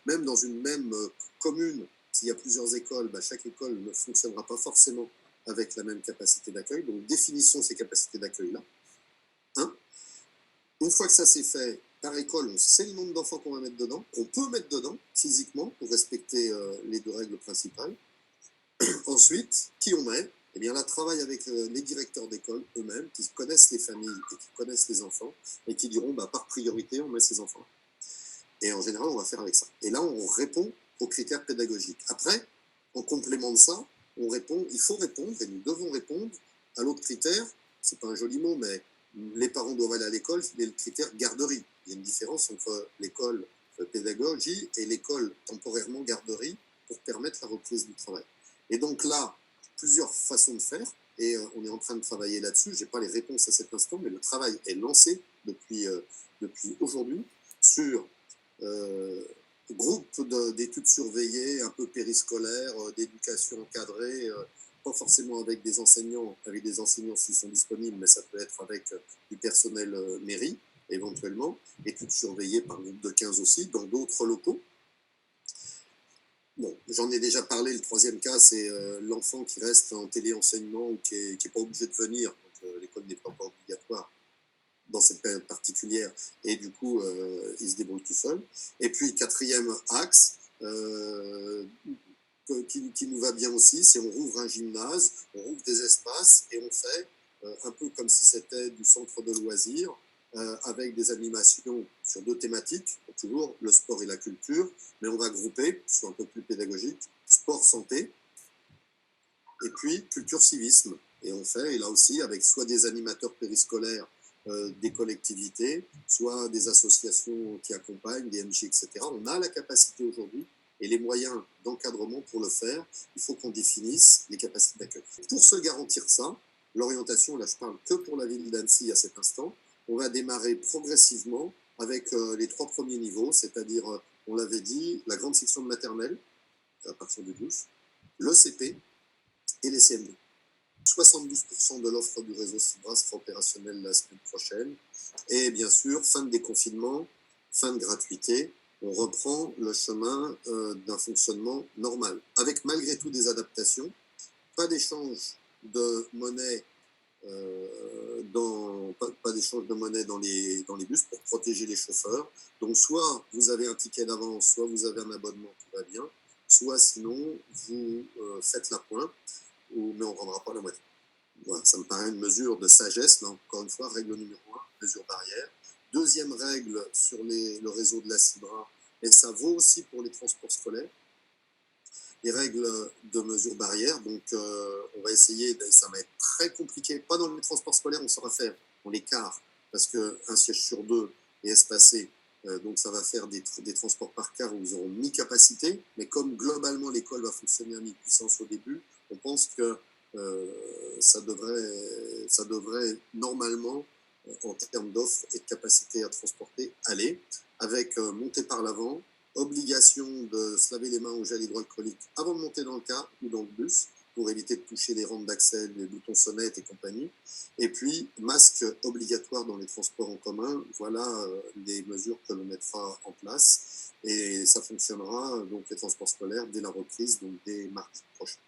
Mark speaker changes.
Speaker 1: Même dans une même commune, s'il y a plusieurs écoles, bah, chaque école ne fonctionnera pas forcément avec la même capacité d'accueil. Donc définissons ces capacités d'accueil-là. Un. Une fois que ça c'est fait, par école, on sait le nombre d'enfants qu'on va mettre dedans, qu'on peut mettre dedans physiquement pour respecter les deux règles principales. Ensuite, qui on met? Eh bien là, travaille avec les directeurs d'école eux-mêmes, qui connaissent les familles et qui connaissent les enfants, et qui diront, bah, par priorité, on met ces enfants. Et en général, on va faire avec ça. Et là, on répond aux critères pédagogiques. Après, en complément de ça, on répond, il faut répondre, et nous devons répondre à l'autre critère, c'est pas un joli mot, mais les parents doivent aller à l'école, c'est le critère garderie. Il y a une différence entre l'école pédagogie et l'école temporairement garderie pour permettre la reprise du travail. Et donc là, plusieurs façons de faire, et on est en train de travailler là-dessus. Je n'ai pas les réponses à cet instant, mais le travail est lancé depuis aujourd'hui sur euh, groupe d'études surveillées, un peu périscolaires, d'éducation encadrée, pas forcément avec des enseignants s'ils sont disponibles, mais ça peut être avec du personnel mairie, éventuellement, études surveillées par groupe de 15 aussi, dans d'autres locaux. Bon, j'en ai déjà parlé, le troisième cas, c'est l'enfant qui reste en téléenseignement ou qui n'est pas obligé de venir, donc l'école n'est pas obligatoire dans cette période particulière, et du coup, il se débrouille tout seul. Et puis, quatrième axe, qui nous va bien aussi, c'est on rouvre un gymnase, on rouvre des espaces, et on fait un peu comme si c'était du centre de loisirs, avec des animations sur deux thématiques, toujours le sport et la culture, mais on va grouper, c'est un peu plus pédagogique, sport, santé, et puis culture-civisme. Et on fait, et là aussi, avec soit des animateurs périscolaires des collectivités, soit des associations qui accompagnent, des MJ, etc. On a la capacité aujourd'hui et les moyens d'encadrement pour le faire. Il faut qu'on définisse les capacités d'accueil. Pour se garantir ça, l'orientation, là je parle que pour la ville d'Annecy à cet instant, on va démarrer progressivement avec les trois premiers niveaux, c'est-à-dire, on l'avait dit, la grande section de maternelle, à partir du 12, le CP et les CM2. 72% de l'offre du réseau Cibra sera opérationnelle la semaine prochaine. Et bien sûr, fin de déconfinement, fin de gratuité, on reprend le chemin d'un fonctionnement normal, avec malgré tout des adaptations, pas d'échange de monnaie pas d'échange de monnaie dans les bus pour protéger les chauffeurs. Donc soit vous avez un ticket d'avance, soit vous avez un abonnement, tout va bien, soit sinon vous faites la pointe, mais on ne rendra pas la moitié. Voilà, ça me paraît une mesure de sagesse, là encore une fois, règle numéro 1, mesure barrière. Deuxième règle sur le réseau de la Cibra, et ça vaut aussi pour les transports scolaires, les règles de mesure barrière. Donc, on va essayer, ça va être très compliqué. Pas dans les transports scolaires, on saura faire, on les car, parce qu'un siège sur deux est espacé. Donc, ça va faire des transports par car où ils auront mi-capacité. Mais comme globalement, l'école va fonctionner à mi-puissance au début, on pense que ça devrait normalement, en termes d'offres et de capacité à transporter, aller, avec montée par l'avant, obligation de se laver les mains au gel hydroalcoolique avant de monter dans le car ou dans le bus pour éviter de toucher les rampes d'accès, les boutons sonnettes et compagnie. Et puis, masque obligatoire dans les transports en commun. Voilà les mesures que l'on mettra en place. Et ça fonctionnera, donc les transports scolaires, dès la reprise, donc dès mardi prochain.